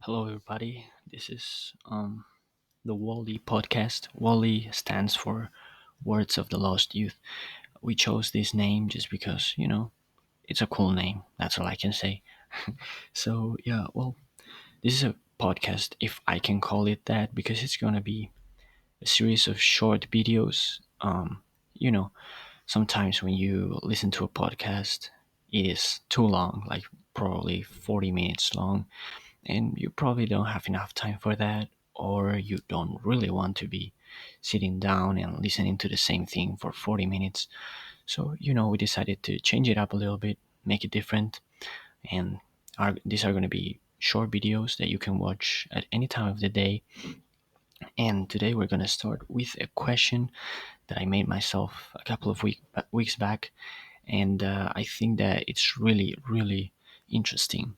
Hello, everybody. This is the Wally podcast. Wally stands for Words of the Lost Youth. We chose this name just because, it's a cool name. That's all I can say. So, yeah, well, this is a podcast, if I can call it that, because it's going to be a series of short videos. You know, Sometimes when you listen to a podcast, it is too long, like probably 40 minutes long, and you probably don't have enough time for that, or you don't really want to be sitting down and listening to the same thing for 40 minutes. So, we decided to change it up a little bit, make it different, and these are going to be short videos that you can watch at any time of the day. And today we're going to start with a question that I made myself a couple of weeks back, and I think that it's really, really interesting.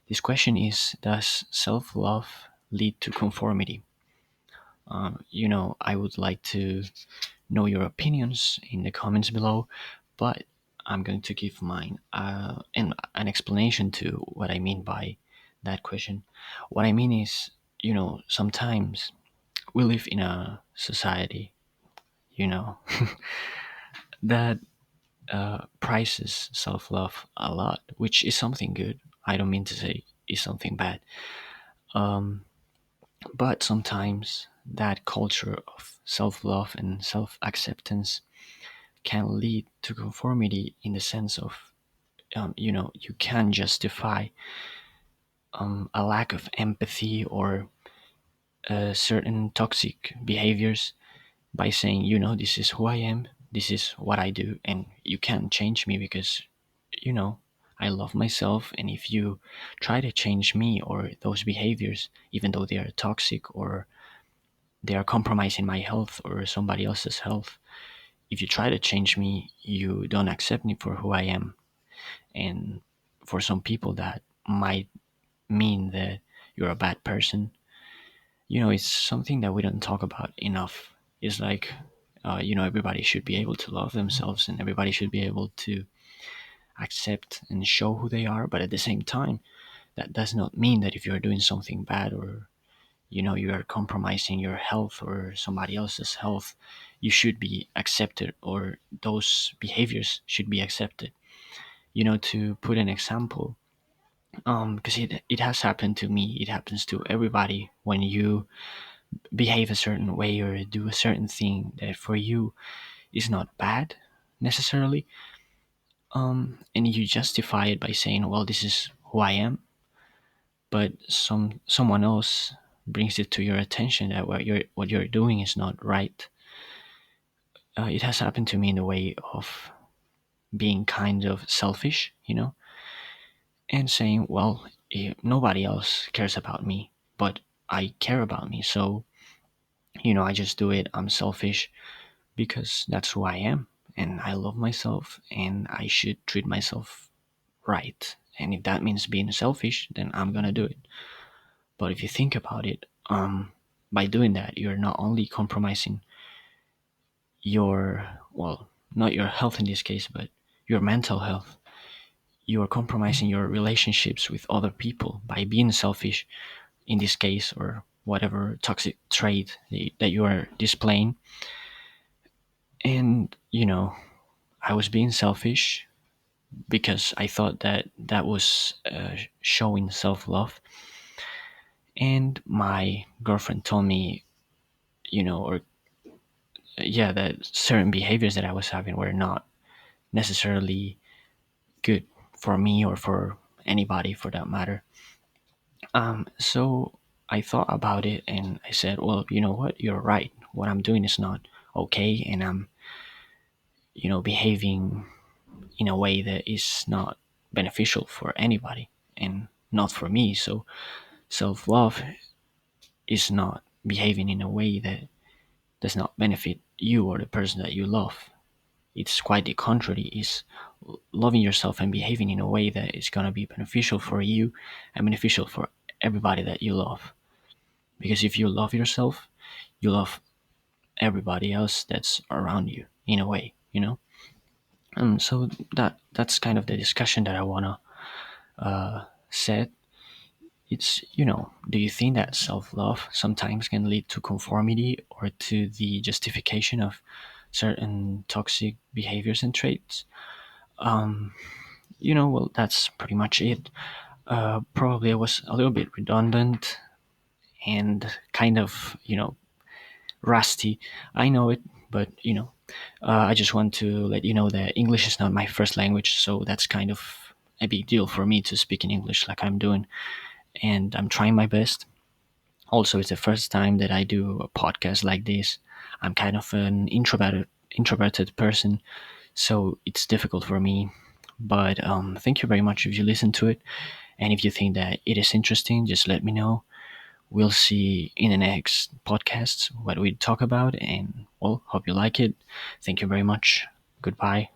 This question is: does self love lead to conformity? I would like to know your opinions in the comments below, but I'm going to give mine and an explanation to what I mean by that question. What I mean is, sometimes we live in a society, you know, that prices self love a lot, which is something good. I don't mean to say is something bad. Um, but sometimes that culture of self love and self acceptance can lead to conformity in the sense of, you can justify a lack of empathy or certain toxic behaviors by saying, this is who I am, this is what I do, and you can't change me because, you know, I love myself. And if you try to change me or those behaviors, even though they are toxic or they are compromising my health or somebody else's health, if you try to change me, you don't accept me for who I am. And for some people, that might mean that you're a bad person. It's something that we don't talk about enough. It's like, everybody should be able to love themselves and everybody should be able to accept and show who they are. But at the same time, that does not mean that if you're doing something bad or, you are compromising your health or somebody else's health, you should be accepted or those behaviors should be accepted. To put an example, because it has happened to me, it happens to everybody when you behave a certain way or do a certain thing that for you is not bad necessarily, and you justify it by saying, well, this is who I am, but someone else brings it to your attention that what you're doing is not right. It has happened to me in the way of being kind of selfish, and saying, well, nobody else cares about me, but I care about me, so I just do it. I'm selfish because that's who I am, and I love myself, and I should treat myself right. And if that means being selfish, then I'm gonna do it. But if you think about it, by doing that, you're not only compromising your, well, not your health in this case, but your mental health. You are compromising your relationships with other people by being selfish in this case, or whatever toxic trait that you are displaying. And I was being selfish because I thought that that was showing self love. And my girlfriend told me, or yeah, that certain behaviors that I was having were not necessarily good for me or for anybody for that matter. So I thought about it and I said, well, you know what? You're right. What I'm doing is not okay. And I'm, behaving in a way that is not beneficial for anybody and not for me. So self love is not behaving in a way that does not benefit you or the person that you love. It's quite the contrary. Is loving yourself and behaving in a way that is going to be beneficial for you and beneficial for everybody that you love. Because if you love yourself, you love everybody else that's around you in a way. So that's kind of the discussion that I wanna set. It's, do you think that self love sometimes can lead to conformity or to the justification of certain toxic behaviors and traits? Um, well, that's pretty much it. Probably I was a little bit redundant and kind of, rusty. I know it, but I just want to let you know that English is not my first language, so that's kind of a big deal for me to speak in English like I'm doing, and I'm trying my best. Also, it's the first time that I do a podcast like this. I'm kind of an introverted person, so it's difficult for me. But thank you very much if you listen to it, and if you think that it is interesting, just let me know. We'll see in the next podcasts what we talk about, and well, hope you like it. Thank you very much. Goodbye.